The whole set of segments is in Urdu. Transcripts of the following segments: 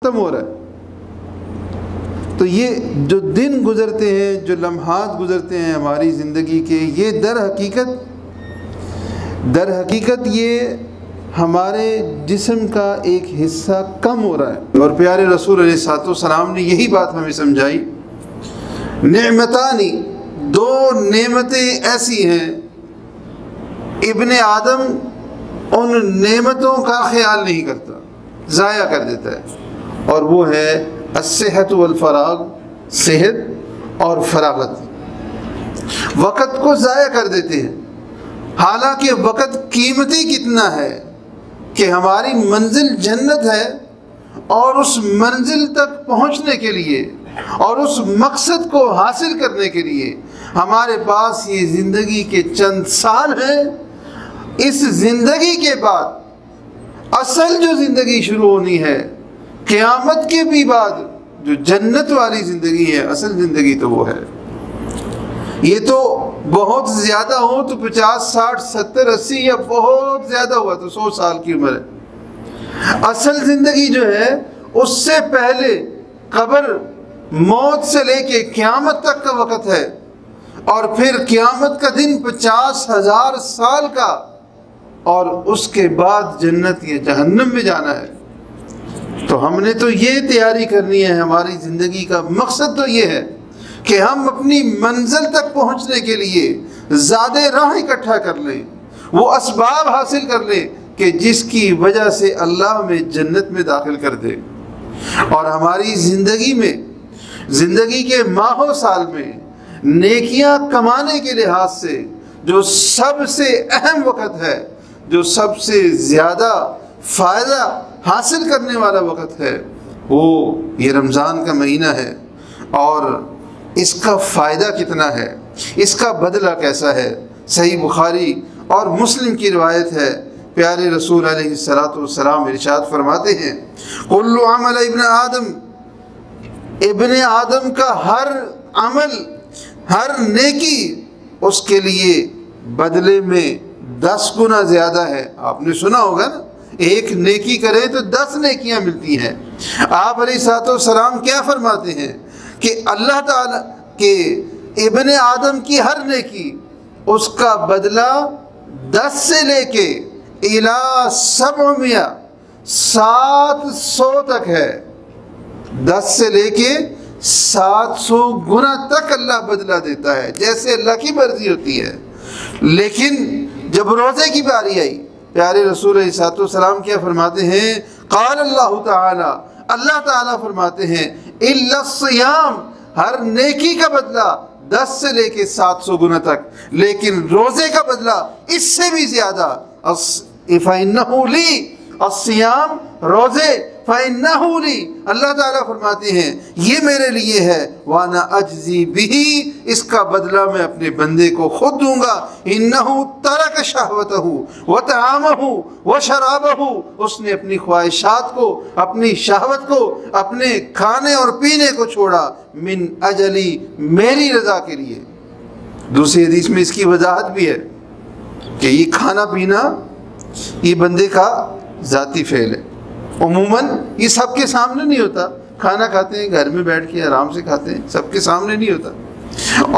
ختم ہو رہا ہے۔ تو یہ جو دن گزرتے ہیں، جو لمحات گزرتے ہیں ہماری زندگی کے، یہ در حقیقت یہ ہمارے جسم کا ایک حصہ کم ہو رہا ہے۔ اور پیارے رسول علیہ السلام نے یہی بات ہمیں سمجھائی، نعمتانی، دو نعمتیں ایسی ہیں ابن آدم ان نعمتوں کا خیال نہیں کرتا، ضائع کر دیتا ہے، اور وہ ہے الصحت والفراغ، صحت اور فراغت۔ وقت کو ضائع کر دیتے ہیں، حالانکہ وقت قیمتی کتنا ہے کہ ہماری منزل جنت ہے، اور اس منزل تک پہنچنے کے لیے اور اس مقصد کو حاصل کرنے کے لیے ہمارے پاس یہ زندگی کے چند سال ہیں۔ اس زندگی کے بعد اصل جو زندگی شروع ہونی ہے، قیامت کے بھی بعد جو جنت والی زندگی ہے، اصل زندگی تو وہ ہے۔ یہ تو بہت زیادہ ہو تو 50 60 70 80 یا بہت زیادہ ہوا تو 100 سال کی عمر ہے۔ اصل زندگی جو ہے اس سے پہلے قبر، موت سے لے کے قیامت تک کا وقت ہے، اور پھر قیامت کا دن 50,000 سال کا، اور اس کے بعد جنت یا جہنم میں جانا ہے۔ تو ہم نے تو یہ تیاری کرنی ہے، ہماری زندگی کا مقصد تو یہ ہے کہ ہم اپنی منزل تک پہنچنے کے لیے زیادہ راہ اکٹھا کر لیں، وہ اسباب حاصل کر لیں کہ جس کی وجہ سے اللہ ہمیں جنت میں داخل کر دے۔ اور ہماری زندگی کے ماہ و سال میں نیکیاں کمانے کے لحاظ سے جو سب سے اہم وقت ہے، جو سب سے زیادہ فائدہ حاصل کرنے والا وقت ہے، وہ یہ رمضان کا مہینہ ہے۔ اور اس کا فائدہ کتنا ہے، اس کا بدلہ کیسا ہے؟ صحیح بخاری اور مسلم کی روایت ہے، پیارے رسول علیہ السلام ارشاد فرماتے ہیں، کل عمل ابن آدم کا ہر عمل، ہر نیکی اس کے لیے بدلے میں 10 گنا زیادہ ہے۔ آپ نے سنا ہوگا نا، ایک نیکی کرے تو 10 نیکیاں ملتی ہیں۔ آپ علیہ السلام کیا فرماتے ہیں کہ اللہ تعالیٰ کے ابن آدم کی ہر نیکی اس کا بدلہ 10 سے لے کے الی 700 تک ہے، 10 سے لے کے 700 گنا تک اللہ بدلہ دیتا ہے، جیسے اللہ کی مرضی ہوتی ہے۔ لیکن جب روزے کی باری آئی، پیارے رسول علیہ السلام کیا فرماتے ہیں؟ قال اللہ تعالی، اللہ تعالیٰ فرماتے ہیں، الا الصیام، ہر نیکی کا بدلہ 10 سے لے کے 700 گنا تک، لیکن روزے کا بدلہ اس سے بھی زیادہ۔ فَإِنَّهُ لِي، الصیام، روزے، فَإِنَّهُ لِي، اللہ تعالیٰ فرماتے ہیں یہ میرے لیے ہے، وَأَنَا أَجْزِي بِهِ، اس کا بدلہ میں اپنے بندے کو خود دوں گا۔ إِنَّهُ تَرَكَ شَهْوَتَهُ وَطَعَامَهُ وَشَرَابَهُ، اس نے اپنی خواہشات کو، اپنی شہوت کو، اپنے کھانے اور پینے کو چھوڑا، من اجلی، میری رضا کے لیے۔ دوسری حدیث میں اس کی وضاحت بھی ہے کہ یہ کھانا پینا یہ بندے کا ذاتی فعل ہے، عموماً یہ سب کے سامنے نہیں ہوتا۔ کھانا کھاتے ہیں گھر میں بیٹھ کے آرام سے کھاتے ہیں، سب کے سامنے نہیں ہوتا،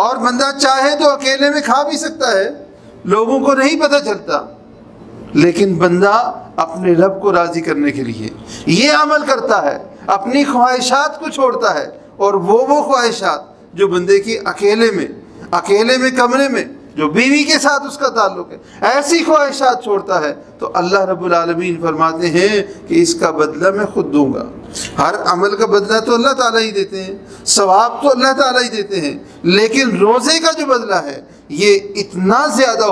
اور بندہ چاہے تو اکیلے میں کھا بھی سکتا ہے، لوگوں کو نہیں پتہ چلتا، لیکن بندہ اپنے رب کو راضی کرنے کے لیے یہ عمل کرتا ہے، اپنی خواہشات کو چھوڑتا ہے، اور وہ خواہشات جو بندے کی اکیلے میں کمرے میں جو بیوی کے ساتھ اس کا تعلق ہے، ایسی خواہشات چھوڑتا ہے، تو اللہ رب العالمین فرماتے ہیں کہ اس کا بدلہ میں خود دوں گا۔ ہر عمل کا بدلہ تو اللہ تعالیٰ ہی دیتے ہیں، ثواب تو اللہ تعالیٰ ہی دیتے ہیں، لیکن روزے کا جو بدلہ ہے یہ اتنا زیادہ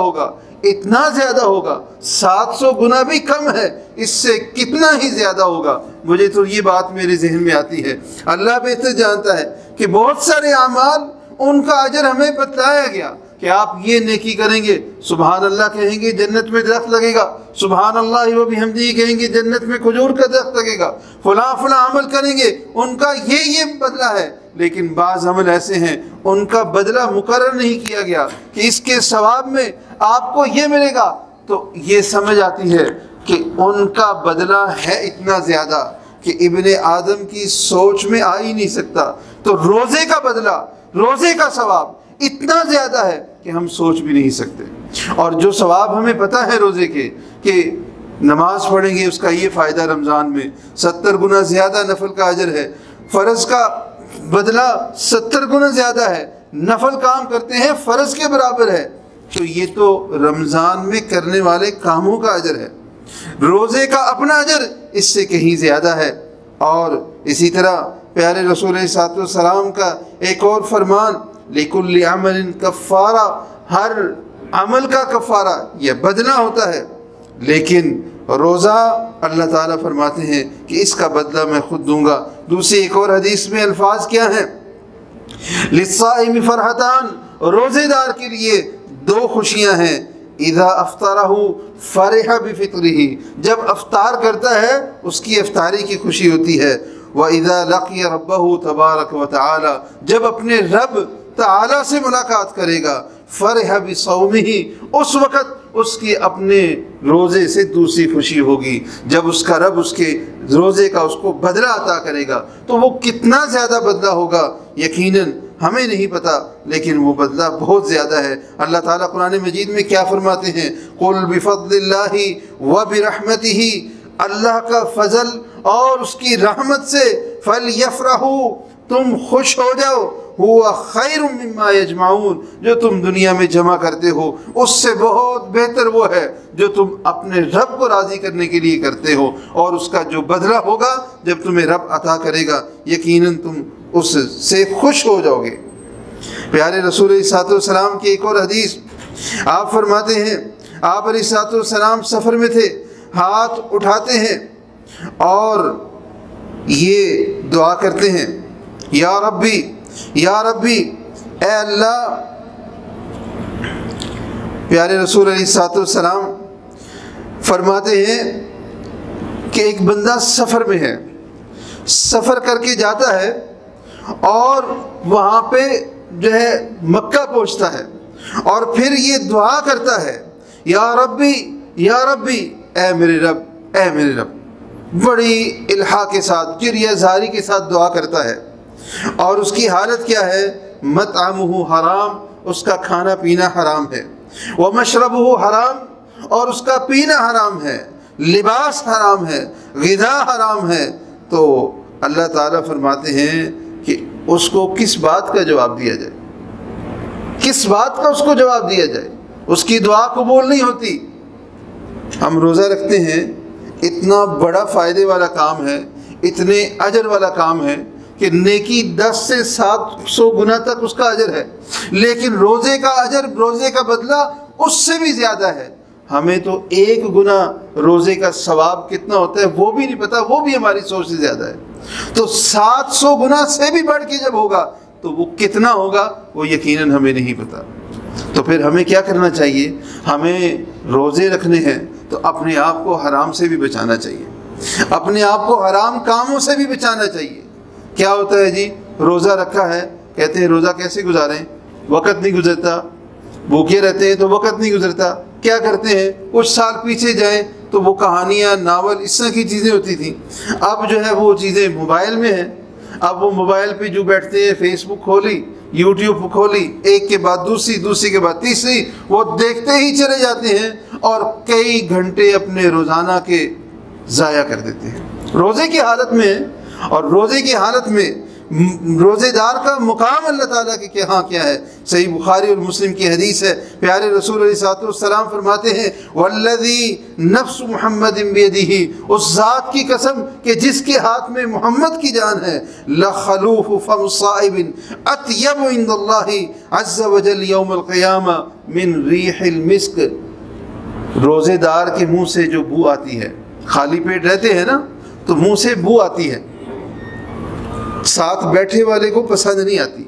ہوگا، 700 گنا بھی کم ہے، اس سے کتنا ہی زیادہ ہوگا۔ مجھے تو یہ بات میرے ذہن میں آتی ہے، اللہ بہتر جانتا ہے کہ بہت سارے اعمال ان کا اجر ہمیں بتلایا گیا کہ آپ یہ نیکی کریں گے، سبحان اللہ کہیں گے جنت میں درخت لگے گا، سبحان اللہ و بحمدہ کہیں گے جنت میں کھجور کا درخت لگے گا، فلاں عمل کریں گے ان کا یہ بدلہ ہے۔ لیکن بعض عمل ایسے ہیں ان کا بدلہ مقرر نہیں کیا گیا کہ اس کے ثواب میں آپ کو یہ ملے گا، تو یہ سمجھ آتی ہے کہ ان کا بدلہ ہے اتنا زیادہ، کہ ابن آدم کی سوچ میں آ ہی نہیں سکتا، تو روزے کا بدلہ، روزے کا ثواب اتنا زیادہ ہے کہ ہم سوچ بھی نہیں سکتے۔ اور جو ثواب ہمیں پتہ ہے روزے کے کہ نماز پڑھیں گے اس کا یہ فائدہ رمضان میں 70 گنا زیادہ نفل کا اجر ہے، فرض کا بدلہ 70 گنا زیادہ ہے، نفل کام کرتے ہیں فرض کے برابر ہے، تو یہ تو رمضان میں کرنے والے کاموں کا اجر ہے۔ روزے کا اپنا اجر اس سے کہیں زیادہ ہے۔ اور اسی طرح پیارے رسول صلی اللہ علیہ وسلم کا ایک اور فرمان، لِكُلِّ عَمَلٍ کفارہ، ہر عمل کا کفارہ یہ بدلہ ہوتا ہے، لیکن روزہ اللہ تعالیٰ فرماتے ہیں کہ اس کا بدلہ میں خود دوں گا۔ دوسری ایک اور حدیث میں الفاظ کیا ہیں؟ لِلصَّائِمِ فَرْحَتَانِ، روزے دار کے لیے دو خوشیاں ہیں، اذا افطرہ فرح بفطرہ، جب افطار کرتا ہے اس کی افطاری کی خوشی ہوتی ہے، وَإِذَا لَقِيَ رَبَّهُ تَبَارَكَ وَتَعَالَى، جب اپنے رب تعالیٰ سے ملاقات کرے گا، فرح بصومہ، اس وقت اس کی اپنے روزے سے دوسری خوشی ہوگی، جب اس کا رب اس کے روزے کا اس کو بدلہ عطا کرے گا، تو وہ کتنا زیادہ بدلہ ہوگا یقیناً ہمیں نہیں پتا، لیکن وہ بدلہ بہت زیادہ ہے۔ اللہ تعالیٰ قرآن مجید میں کیا فرماتے ہیں؟ قُلْ بِفَضْلِ اللَّهِ وَبِرَحْمَتِهِ، اللہ کا فضل اور اس کی رحمت سے فَلْيَفْرَحُوا، تم خوش ہو جاؤ، ہوا خیر مما یجمعون، جو تم دنیا میں جمع کرتے ہو اس سے بہت بہتر وہ ہے جو تم اپنے رب کو راضی کرنے کے لیے کرتے ہو، اور اس کا جو بدلہ ہوگا جب تمہیں رب عطا کرے گا یقیناً تم اس سے خوش ہو جاؤ گے۔ پیارے رسول صلی اللہ علیہ وسلم کی ایک اور حدیث، آپ فرماتے ہیں آپ علیہ الصلوۃ والسلام سفر میں تھے، ہاتھ اٹھاتے ہیں اور یہ دعا کرتے ہیں، یا ربی یا ربی، اے اللہ۔ پیارے رسول علیہ الصلوۃ والسلام فرماتے ہیں کہ ایک بندہ سفر میں ہے، سفر کر کے جاتا ہے اور وہاں پہ جو ہے مکہ پہنچتا ہے اور پھر یہ دعا کرتا ہے، یا ربی یا ربی، اے میرے رب اے میرے رب، بڑی الحاح کے ساتھ جریہ زاری کے ساتھ دعا کرتا ہے، اور اس کی حالت کیا ہے؟ مطعمہ حرام، اس کا کھانا پینا حرام ہے، ومشربہ حرام، اور اس کا پینا حرام ہے، لباس حرام ہے، غذا حرام ہے۔ تو اللہ تعالیٰ فرماتے ہیں کہ اس کو کس بات کا جواب دیا جائے، کس بات کا اس کو جواب دیا جائے؟ اس کی دعا قبول نہیں ہوتی۔ ہم روزہ رکھتے ہیں، اتنا بڑا فائدے والا کام ہے، اتنے اجر والا کام ہے کہ نیکی 10 سے 700 گنا تک اس کا اجر ہے، لیکن روزے کا اجر، روزے کا بدلہ اس سے بھی زیادہ ہے۔ ہمیں تو 1 گنا روزے کا ثواب کتنا ہوتا ہے وہ بھی نہیں پتا، وہ بھی ہماری سوچ سے زیادہ ہے، تو 700 گنا سے بھی بڑھ کے جب ہوگا تو وہ کتنا ہوگا وہ یقیناً ہمیں نہیں پتا۔ تو پھر ہمیں کیا کرنا چاہیے؟ ہمیں روزے رکھنے ہیں تو اپنے آپ کو حرام سے بھی بچانا چاہیے، اپنے آپ کو حرام کاموں سے بھی بچانا چاہیے۔ کیا ہوتا ہے جی؟ روزہ رکھا ہے، کہتے ہیں روزہ کیسے گزاریں، وقت نہیں گزرتا، بھوکے رہتے ہیں تو وقت نہیں گزرتا۔ کیا کرتے ہیں؟ کچھ سال پیچھے جائیں تو وہ کہانیاں، ناول، اس طرح کی چیزیں ہوتی تھیں، اب جو ہے وہ چیزیں موبائل میں ہیں، اب وہ موبائل پہ جو بیٹھتے ہیں، فیس بک کھولی، یوٹیوب کھولی، ایک کے بعد دوسری، دوسری کے بعد تیسری، وہ دیکھتے ہی چلے جاتے ہیں اور کئی گھنٹے اپنے روزانہ کے ضائع کر دیتے ہیں روزے کی حالت میں۔ اور روزے کی حالت میں روزے دار کا مقام اللہ تعالیٰ کے ہاں کیا ہے؟ صحیح بخاری اور مسلم کی حدیث ہے، پیارے رسول علیہ الصلوۃ والسلام فرماتے ہیں، والذی نفس محمد بیدہ، اس ذات کی قسم کہ جس کے ہاتھ میں محمد کی جان ہے، لخلوف فم الصائم اطیب عند اللہ عز وجل یوم القیامہ من ریح المسک، روزے دار کے منہ سے جو بو آتی ہے، خالی پیٹ رہتے ہیں نا تو منہ سے بو آتی ہے، ساتھ بیٹھے والے کو پسند نہیں آتی۔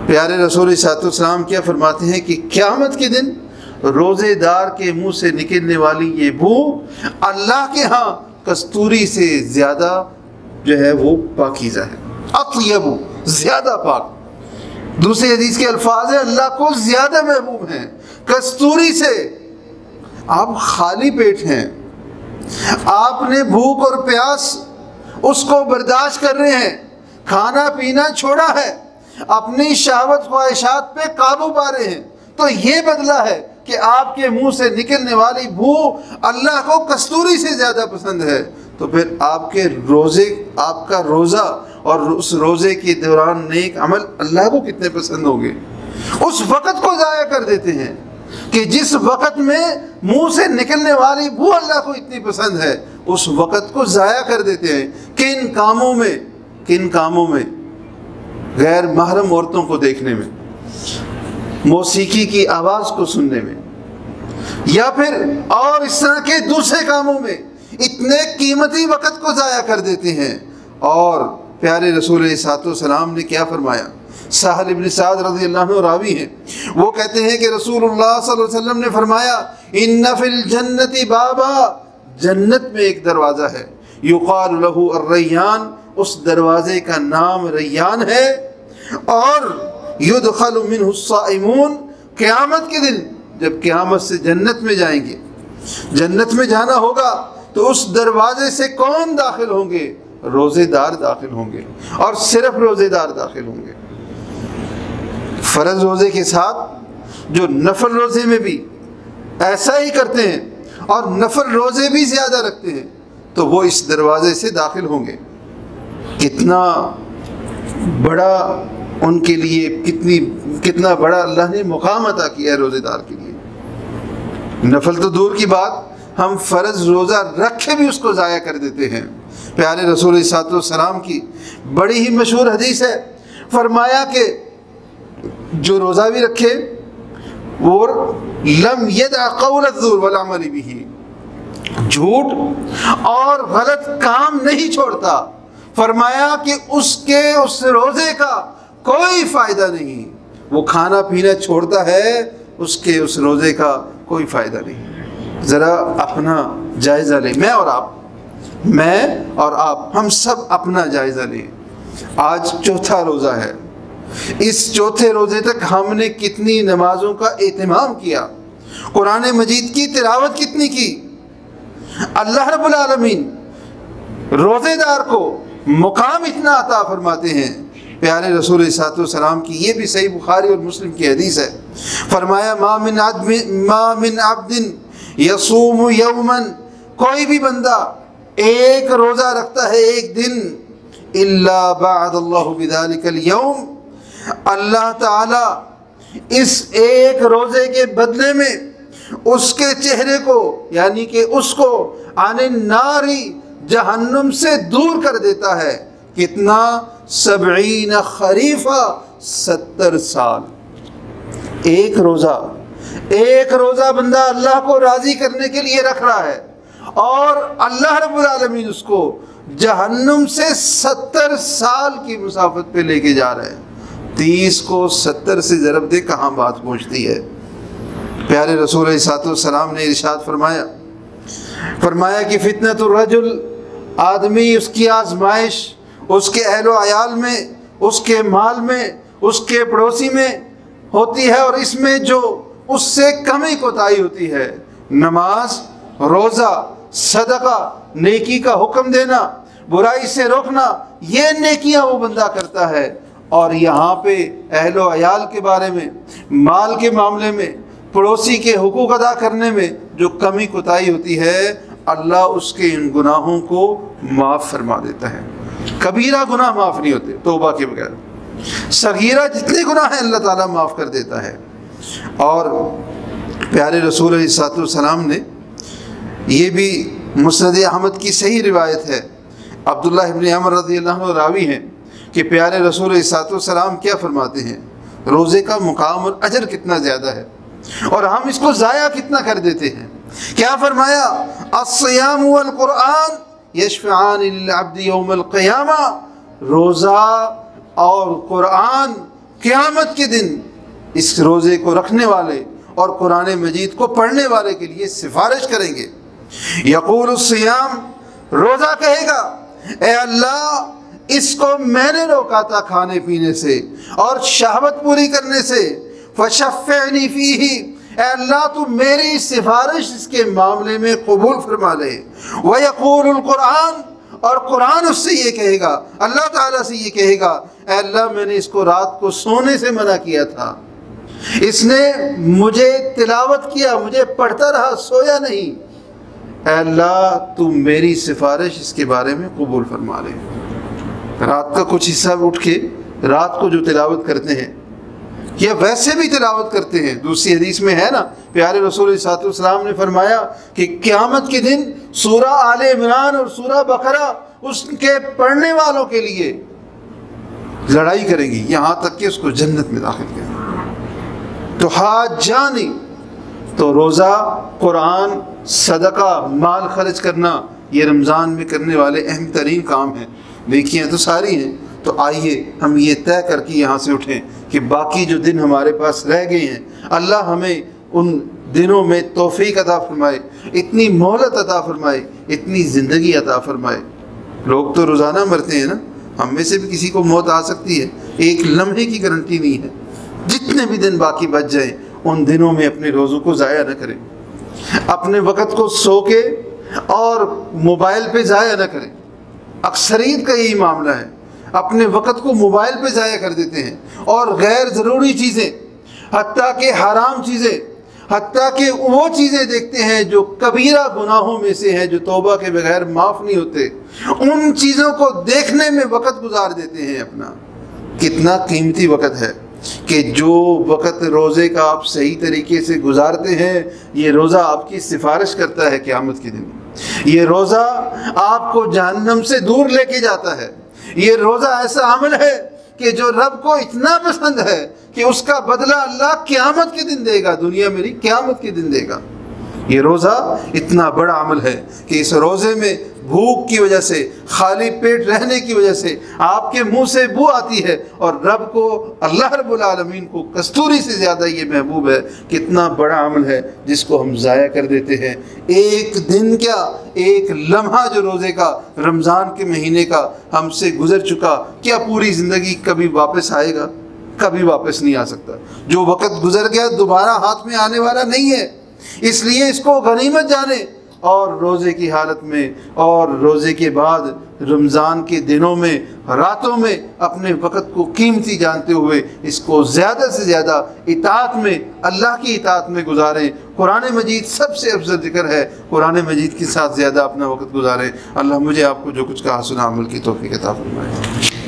پیارے رسول صلی اللہ علیہ وسلم کیا فرماتے ہیں کہ قیامت کے دن روزے دار کے منہ سے نکلنے والی یہ بو اللہ کے ہاں کستوری سے زیادہ جو ہے وہ پاکیزہ ہے، اطیب، زیادہ پاک۔ دوسری حدیث کے الفاظ ہیں اللہ کو زیادہ محبوب ہیں کستوری سے۔ آپ خالی پیٹ ہیں، آپ نے بھوک اور پیاس اس کو برداشت کر رہے ہیں، کھانا پینا چھوڑا ہے، اپنی شہوت خواہشات پہ قابو پا رہے ہیں، تو یہ بدلہ ہے کہ آپ کے منہ سے نکلنے والی بو اللہ کو کستوری سے زیادہ پسند ہے، تو پھر آپ کا روزہ اور اس روزے کے دوران نیک عمل اللہ کو کتنے پسند ہوں گے۔ اس وقت کو ضائع کر دیتے ہیں کہ جس وقت میں منہ سے نکلنے والی بو اللہ کو اتنی پسند ہے، اس وقت کو ضائع کر دیتے ہیں کن کاموں میں؟ غیر محرم عورتوں کو دیکھنے میں، موسیقی کی آواز کو سننے میں، یا پھر اور اس طرح کے دوسرے کاموں میں اتنے قیمتی وقت کو ضائع کر دیتے ہیں۔ اور پیارے رسول علیہ الصلوۃ والسلام نے کیا فرمایا؟ سہل ابن سعد رضی اللہ عنہ راوی ہیں، وہ کہتے ہیں کہ رسول اللہ صلی اللہ علیہ وسلم نے فرمایا ان فی الجنت بابا، جنت میں ایک دروازہ ہے، یقال لہ الریان، اس دروازے کا نام ریان ہے، اور یدخل منہ الصائمون، قیامت کے دن جب قیامت سے جنت میں جائیں گے، جنت میں جانا ہوگا تو اس دروازے سے کون داخل ہوں گے؟ روزے دار داخل ہوں گے، اور صرف روزے دار داخل ہوں گے۔ فرض روزے کے ساتھ جو نفل روزے میں بھی ایسا ہی کرتے ہیں اور نفل روزے بھی زیادہ رکھتے ہیں تو وہ اس دروازے سے داخل ہوں گے۔ کتنا بڑا ان کے لیے کتنا بڑا اللہ نے مقام عطا کیا ہے روزے دار کے لیے۔ نفل تو دور کی بات، ہم فرض روزہ رکھے بھی اس کو ضائع کر دیتے ہیں۔ پیارے رسول علیہ الصلوۃ والسلام کی بڑی ہی مشہور حدیث ہے، فرمایا کہ جو روزہ بھی رکھے وہ لم یدع قول الزور والعمل بہ، جھوٹ اور غلط کام نہیں چھوڑتا، فرمایا کہ اس روزے کا کوئی فائدہ نہیں، وہ کھانا پینا چھوڑتا ہے، اس روزے کا کوئی فائدہ نہیں۔ ذرا اپنا جائزہ لیں، میں اور آپ ہم سب اپنا جائزہ لیں۔ آج چوتھا روزہ ہے، اس چوتھے روزے تک ہم نے کتنی نمازوں کا اہتمام کیا، قرآن مجید کی تلاوت کتنی کی۔ اللہ رب العالمین روزے دار کو مقام اتنا عطا فرماتے ہیں۔ پیارے رسول علیہ الصلوۃ والسلام کی یہ بھی صحیح بخاری اور مسلم کی حدیث ہے، فرمایا ما من عبد یصوم یوما، کوئی بھی بندہ ایک روزہ رکھتا ہے ایک دن، الا بعد اللہ بذلک اليوم، اللہ تعالی اس ایک روزے کے بدلے میں اس کے چہرے کو، یعنی کہ اس کو عن النار، جہنم سے دور کر دیتا ہے۔ کتنا؟ 70 خریفہ، 70 سال۔ ایک روزہ بندہ اللہ کو راضی کرنے کے لیے رکھ رہا ہے، اور اللہ رب العالمین اس کو جہنم سے 70 سال کی مسافت پہ لے کے جا رہے ہیں۔ 30 کو 70 سے ضرب دے، کہاں بات پہنچتی ہے۔ پیارے رسول علیہ الصلوۃ والسلام نے ارشاد فرمایا کہ فتنۃ الرجل، آدمی اس کی آزمائش اس کے اہل و عیال میں، اس کے مال میں، اس کے پڑوسی میں ہوتی ہے، اور اس میں جو اس سے کمی کوتاہی ہوتی ہے، نماز، روزہ، صدقہ، نیکی کا حکم دینا، برائی سے روکنا، یہ نیکیاں وہ بندہ کرتا ہے۔ اور یہاں پہ اہل و عیال کے بارے میں، مال کے معاملے میں، پڑوسی کے حقوق ادا کرنے میں جو کمی کوتاہی ہوتی ہے، اللہ اس کے ان گناہوں کو معاف فرما دیتا ہے۔ کبیرہ گناہ معاف نہیں ہوتے توبہ کے بغیر، صغیرہ جتنے گناہ ہیں اللہ تعالیٰ معاف کر دیتا ہے۔ اور پیارے رسول علیہ الصلوۃ والسلام نے، یہ بھی مسند احمد کی صحیح روایت ہے، عبداللہ ابن عمر رضی اللہ عنہ راوی ہیں، کہ پیارے رسول علیہ الصلوۃ والسلام کیا فرماتے ہیں، روزے کا مقام اور اجر کتنا زیادہ ہے، اور ہم اس کو ضائع کتنا کر دیتے ہیں۔ کیا فرمایا؟ الصیام والقرآن یشفعان للعبد یوم القیامہ، روزہ اور قرآن قیامت کے دن اس روزے کو رکھنے والے اور قرآن مجید کو پڑھنے والے کے لیے سفارش کریں گے۔ یقول الصیام، روزہ کہے گا اے اللہ اس کو میں نے روکا تھا کھانے پینے سے اور شہوت پوری کرنے سے، فشفعنی فیہ، اے اللہ تو میری سفارش اس کے معاملے میں قبول فرما لے۔ وَيَقُولُ الْقُرْآنِ، اور قرآن اس سے یہ کہے گا، اللہ تعالیٰ سے یہ کہے گا، اے اللہ میں نے اس کو رات کو سونے سے منع کیا تھا، اس نے مجھے تلاوت کیا، مجھے پڑھتا رہا، سویا نہیں، اے اللہ تو میری سفارش اس کے بارے میں قبول فرما لے۔ رات کا کچھ حصہ اٹھ کے رات کو جو تلاوت کرتے ہیں یا ویسے بھی تلاوت کرتے ہیں، دوسری حدیث میں ہے نا، پیارے رسول صلی اللہ علیہ وسلم نے فرمایا کہ قیامت کے دن سورہ آل عمران اور سورہ بقرہ اس کے پڑھنے والوں کے لیے لڑائی کریں گی، یہاں تک کہ اس کو جنت میں داخل کریں گے۔ تو حاجانی، تو روزہ، قرآن، صدقہ، مال خرچ کرنا، یہ رمضان میں کرنے والے اہم ترین کام ہیں۔ دیکھیے تو ساری ہیں، تو آئیے ہم یہ طے کر کے یہاں سے اٹھیں کہ باقی جو دن ہمارے پاس رہ گئے ہیں، اللہ ہمیں ان دنوں میں توفیق عطا فرمائے، اتنی مہلت عطا فرمائے، اتنی زندگی عطا فرمائے۔ لوگ تو روزانہ مرتے ہیں نا، ہم میں سے بھی کسی کو موت آ سکتی ہے، ایک لمحے کی گارنٹی نہیں ہے۔ جتنے بھی دن باقی بچ جائیں ان دنوں میں اپنے روزوں کو ضائع نہ کریں، اپنے وقت کو سو کے اور موبائل پہ ضائع نہ کریں۔ اکثریت کا یہی معاملہ ہے، اپنے وقت کو موبائل پہ ضائع کر دیتے ہیں اور غیر ضروری چیزیں، حتیٰ کہ حرام چیزیں، حتیٰ کہ وہ چیزیں دیکھتے ہیں جو کبیرہ گناہوں میں سے ہیں، جو توبہ کے بغیر معاف نہیں ہوتے، ان چیزوں کو دیکھنے میں وقت گزار دیتے ہیں اپنا۔ کتنا قیمتی وقت ہے کہ جو وقت روزے کا آپ صحیح طریقے سے گزارتے ہیں، یہ روزہ آپ کی سفارش کرتا ہے قیامت کے دن۔ یہ روزہ آپ کو جہنم سے دور لے کے جاتا ہے۔ یہ روزہ ایسا عمل ہے کہ جو رب کو اتنا پسند ہے کہ اس کا بدلہ اللہ قیامت کے دن دے گا، دنیا میں نہیں، قیامت کے دن دے گا۔ یہ روزہ اتنا بڑا عمل ہے کہ اس روزے میں بھوک کی وجہ سے، خالی پیٹ رہنے کی وجہ سے آپ کے منہ سے بو آتی ہے، اور رب کو، اللہ رب العالمین کو کستوری سے زیادہ یہ محبوب ہے۔ کتنا بڑا عمل ہے جس کو ہم ضائع کر دیتے ہیں۔ ایک دن کیا، ایک لمحہ جو روزے کا، رمضان کے مہینے کا ہم سے گزر چکا، کیا پوری زندگی کبھی واپس آئے گا؟ کبھی واپس نہیں آ سکتا۔ جو وقت گزر گیا دوبارہ ہاتھ میں آنے والا نہیں ہے، اس لیے اس کو غنیمت جانیں، اور روزے کی حالت میں اور روزے کے بعد رمضان کے دنوں میں، راتوں میں اپنے وقت کو قیمتی جانتے ہوئے اس کو زیادہ سے زیادہ اطاعت میں، اللہ کی اطاعت میں گزاریں۔ قرآن مجید سب سے افضل ذکر ہے، قرآن مجید کے ساتھ زیادہ اپنا وقت گزاریں۔ اللہ مجھے آپ کو جو کچھ کہا سنا عمل کی توفیق عطا فرمائے۔